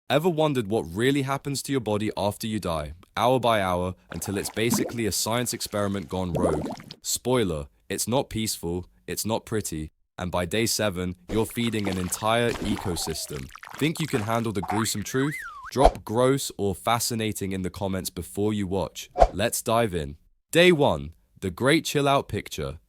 Ever wondered what really happens to your body after you die, hour by hour, until it's basically a science experiment gone rogue? Spoiler, it's not peaceful, it's not pretty, and by day 7, you're feeding an entire ecosystem. Think you can handle the gruesome truth? Drop gross or fascinating in the comments before you watch. Let's dive in. Day 1, the great chill out picture.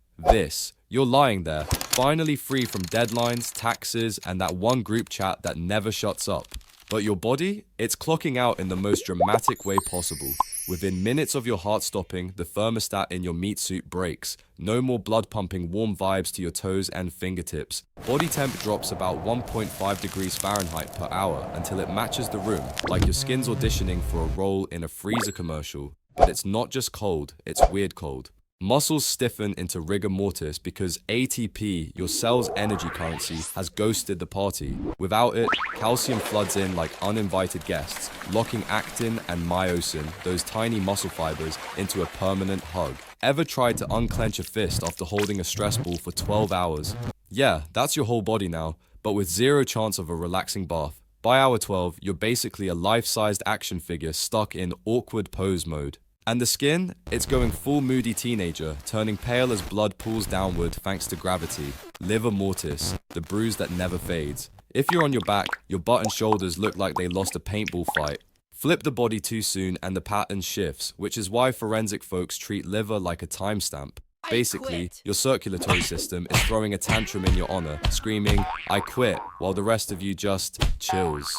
You're lying there, finally free from deadlines, taxes, and that one group chat that never shuts up. But your body? It's clocking out in the most dramatic way possible. Within minutes of your heart stopping, the thermostat in your meat suit breaks. No more blood pumping warm vibes to your toes and fingertips. Body temp drops about 1.5 degrees Fahrenheit per hour until it matches the room, like your skin's auditioning for a role in a freezer commercial. But it's not just cold, it's weird cold. Muscles stiffen into rigor mortis because ATP, your cell's energy currency, has ghosted the party. Without it, calcium floods in like uninvited guests, locking actin and myosin, those tiny muscle fibers, into a permanent hug. Ever tried to unclench a fist after holding a stress ball for 12 hours? Yeah, that's your whole body now, but with zero chance of a relaxing bath. By hour 12, you're basically a life-sized action figure stuck in awkward pose mode. And the skin? It's going full moody teenager, turning pale as blood pools downward thanks to gravity. Livor mortis, the bruise that never fades. If you're on your back, your butt and shoulders look like they lost a paintball fight. Flip the body too soon and the pattern shifts, which is why forensic folks treat liver like a timestamp. Basically, your circulatory system is throwing a tantrum in your honor, screaming, "I quit," while the rest of you just chills.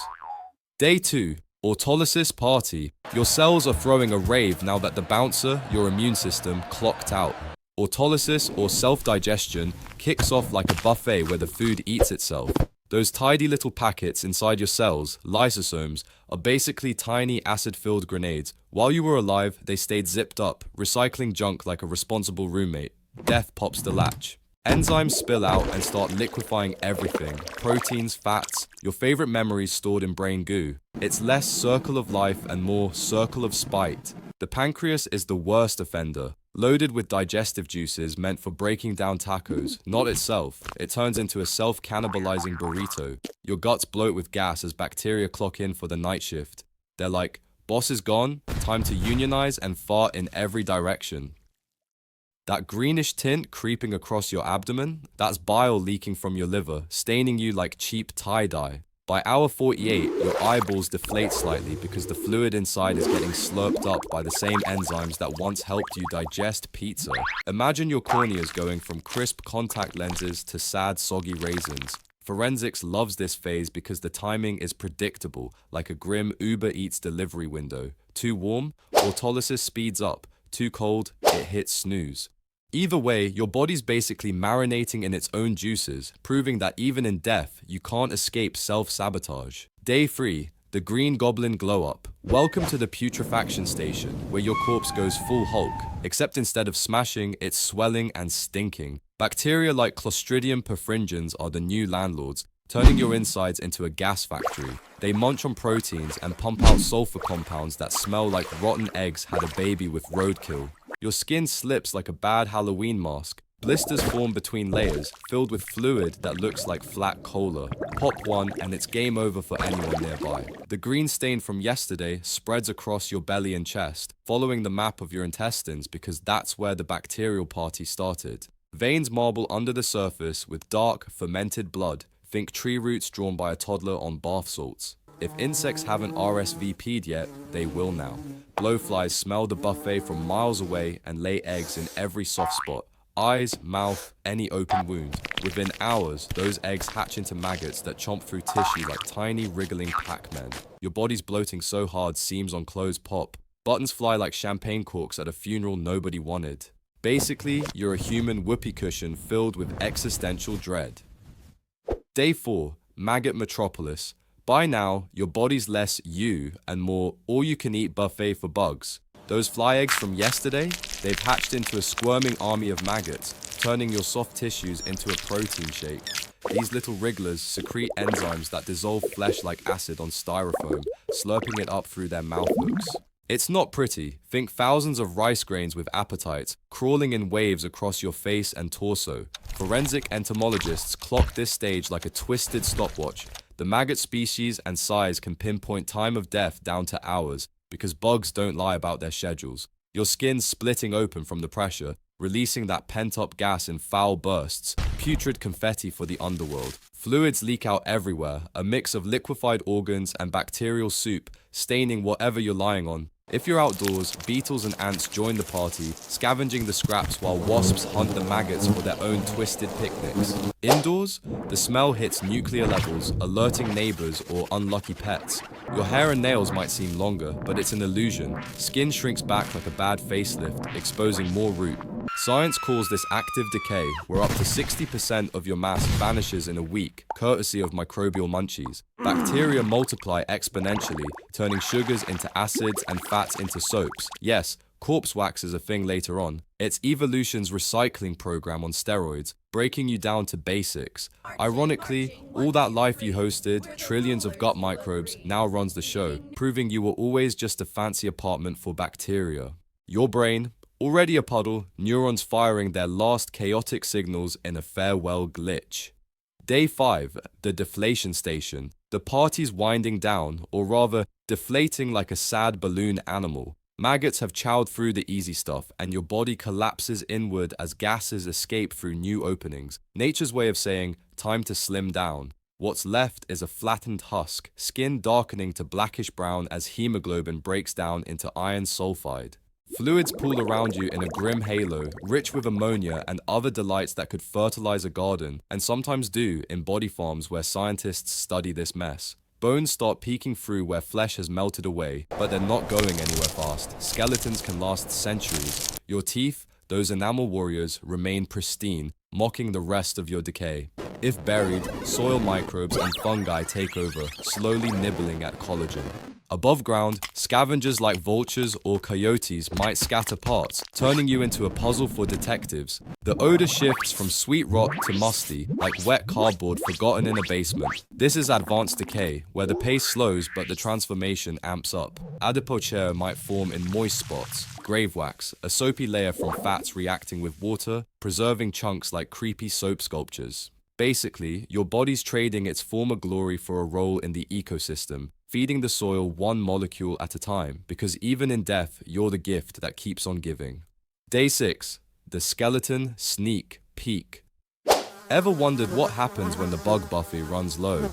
Day 2. Autolysis party. Your cells are throwing a rave now that the bouncer, your immune system, clocked out. Autolysis, or self-digestion, kicks off like a buffet where the food eats itself. Those tidy little packets inside your cells, lysosomes, are basically tiny acid-filled grenades. While you were alive, they stayed zipped up, recycling junk like a responsible roommate. Death pops the latch. Enzymes spill out and start liquefying everything. Proteins, fats, your favorite memories stored in brain goo. It's less circle of life and more circle of spite. The pancreas is the worst offender. Loaded with digestive juices meant for breaking down tacos, not itself. It turns into a self-cannibalizing burrito. Your guts bloat with gas as bacteria clock in for the night shift. They're like, boss is gone, time to unionize and fart in every direction. That greenish tint creeping across your abdomen, that's bile leaking from your liver, staining you like cheap tie-dye. By hour 48, your eyeballs deflate slightly because the fluid inside is getting slurped up by the same enzymes that once helped you digest pizza. Imagine your corneas going from crisp contact lenses to sad, soggy raisins. Forensics loves this phase because the timing is predictable, like a grim Uber Eats delivery window. Too warm? Autolysis speeds up. Too cold? It hits snooze. Either way, your body's basically marinating in its own juices, proving that even in death, you can't escape self-sabotage. Day 3, the Green Goblin Glow-Up. Welcome to the putrefaction station, where your corpse goes full Hulk, except instead of smashing, it's swelling and stinking. Bacteria like Clostridium perfringens are the new landlords, turning your insides into a gas factory. They munch on proteins and pump out sulfur compounds that smell like rotten eggs had a baby with roadkill. Your skin slips like a bad Halloween mask. Blisters form between layers, filled with fluid that looks like flat cola. Pop one and it's game over for anyone nearby. The green stain from yesterday spreads across your belly and chest, following the map of your intestines because that's where the bacterial party started. Veins marble under the surface with dark, fermented blood. Think tree roots drawn by a toddler on bath salts. If insects haven't RSVP'd yet, they will now. Blowflies smell the buffet from miles away and lay eggs in every soft spot. Eyes, mouth, any open wound. Within hours, those eggs hatch into maggots that chomp through tissue like tiny wriggling Pac-Men. Your body's bloating so hard seams on clothes pop. Buttons fly like champagne corks at a funeral nobody wanted. Basically, you're a human whoopee cushion filled with existential dread. Day 4, Maggot Metropolis. By now, your body's less you and more all-you-can-eat buffet for bugs. Those fly eggs from yesterday, they've hatched into a squirming army of maggots, turning your soft tissues into a protein shake. These little wrigglers secrete enzymes that dissolve flesh like acid on styrofoam, slurping it up through their mouthhooks. It's not pretty. Think thousands of rice grains with appetites, crawling in waves across your face and torso. Forensic entomologists clock this stage like a twisted stopwatch. The maggot species and size can pinpoint time of death down to hours because bugs don't lie about their schedules. Your skin's splitting open from the pressure, releasing that pent-up gas in foul bursts, putrid confetti for the underworld. Fluids leak out everywhere, a mix of liquefied organs and bacterial soup, staining whatever you're lying on. If you're outdoors, beetles and ants join the party, scavenging the scraps while wasps hunt the maggots for their own twisted picnics. Indoors, the smell hits nuclear levels, alerting neighbors or unlucky pets. Your hair and nails might seem longer, but it's an illusion. Skin shrinks back like a bad facelift, exposing more root. Science calls this active decay, where up to 60% of your mass vanishes in a week, courtesy of microbial munchies. Bacteria multiply exponentially, turning sugars into acids and fats into soaps. Yes, corpse wax is a thing later on. It's evolution's recycling program on steroids, breaking you down to basics. Ironically, all that life you hosted, trillions of gut microbes, now runs the show, proving you were always just a fancy apartment for bacteria. Your brain, already a puddle, neurons firing their last chaotic signals in a farewell glitch. Day 5, the deflation station. The party's winding down, or rather, deflating like a sad balloon animal. Maggots have chowed through the easy stuff, and your body collapses inward as gases escape through new openings. Nature's way of saying, time to slim down. What's left is a flattened husk, skin darkening to blackish brown as hemoglobin breaks down into iron sulfide. Fluids pool around you in a grim halo, rich with ammonia and other delights that could fertilize a garden, and sometimes do in body farms where scientists study this mess. Bones start peeking through where flesh has melted away, but they're not going anywhere fast. Skeletons can last centuries. Your teeth, those enamel warriors, remain pristine, mocking the rest of your decay. If buried, soil microbes and fungi take over, slowly nibbling at collagen. Above ground, scavengers like vultures or coyotes might scatter parts, turning you into a puzzle for detectives. The odor shifts from sweet rot to musty, like wet cardboard forgotten in a basement. This is advanced decay, where the pace slows but the transformation amps up. Adipocere might form in moist spots. Grave wax, a soapy layer from fats reacting with water, preserving chunks like creepy soap sculptures. Basically, your body's trading its former glory for a role in the ecosystem, feeding the soil one molecule at a time, because even in death, you're the gift that keeps on giving. Day 6, the skeleton sneak peek. Ever wondered what happens when the bug buffet runs low?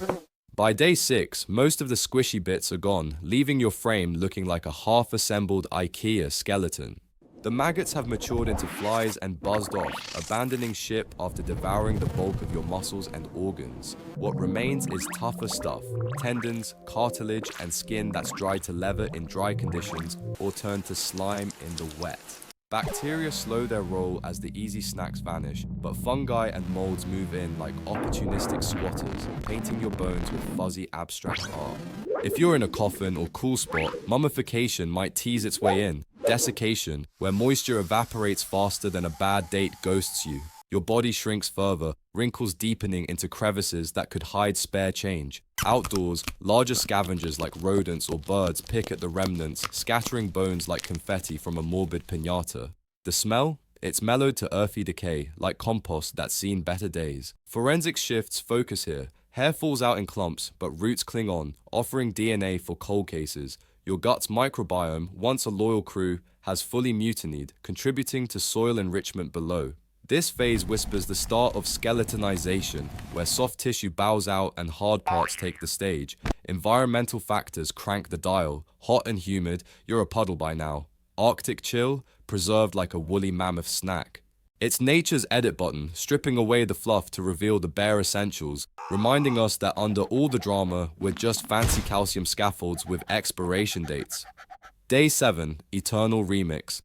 By day 6, most of the squishy bits are gone, leaving your frame looking like a half-assembled IKEA skeleton. The maggots have matured into flies and buzzed off, abandoning ship after devouring the bulk of your muscles and organs. What remains is tougher stuff, tendons, cartilage, and skin that's dried to leather in dry conditions or turned to slime in the wet. Bacteria slow their roll as the easy snacks vanish, but fungi and molds move in like opportunistic squatters, painting your bones with fuzzy abstract art. If you're in a coffin or cool spot, mummification might tease its way in. Desiccation, where moisture evaporates faster than a bad date ghosts you. Your body shrinks further, wrinkles deepening into crevices that could hide spare change. Outdoors, larger scavengers like rodents or birds pick at the remnants, scattering bones like confetti from a morbid piñata. The smell? It's mellowed to earthy decay, like compost that's seen better days. Forensics shifts focus here. Hair falls out in clumps, but roots cling on, offering DNA for cold cases. Your gut's microbiome, once a loyal crew, has fully mutinied, contributing to soil enrichment below. This phase whispers the start of skeletonization, where soft tissue bows out and hard parts take the stage. Environmental factors crank the dial. Hot and humid, you're a puddle by now. Arctic chill, preserved like a woolly mammoth snack. It's nature's edit button, stripping away the fluff to reveal the bare essentials, reminding us that under all the drama, we're just fancy calcium scaffolds with expiration dates. Day 7, Eternal Remix.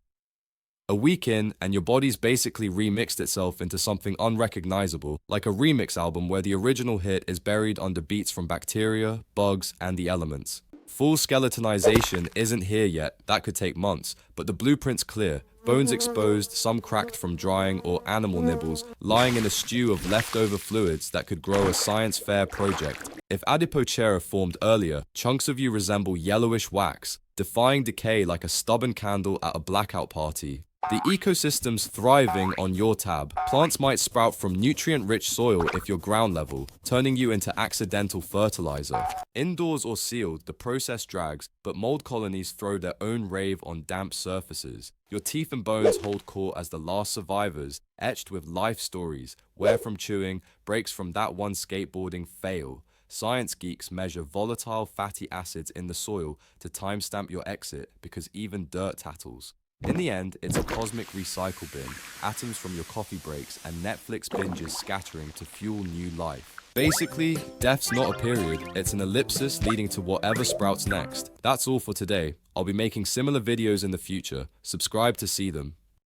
A week in, and your body's basically remixed itself into something unrecognizable, like a remix album where the original hit is buried under beats from bacteria, bugs, and the elements. Full skeletonization isn't here yet, that could take months, but the blueprint's clear. Bones exposed, some cracked from drying or animal nibbles, lying in a stew of leftover fluids that could grow a science fair project. If Adipocere formed earlier, chunks of you resemble yellowish wax, defying decay like a stubborn candle at a blackout party. The ecosystem's thriving on your tab. Plants might sprout from nutrient-rich soil if you're ground level, turning you into accidental fertilizer. Indoors or sealed, the process drags, but mold colonies throw their own rave on damp surfaces. Your teeth and bones hold court as the last survivors, etched with life stories, wear from chewing, breaks from that one skateboarding fail. Science geeks measure volatile fatty acids in the soil to timestamp your exit because even dirt tattles. In the end, it's a cosmic recycle bin, atoms from your coffee breaks and Netflix binges scattering to fuel new life. Basically, death's not a period, it's an ellipsis leading to whatever sprouts next. That's all for today. I'll be making similar videos in the future. Subscribe to see them.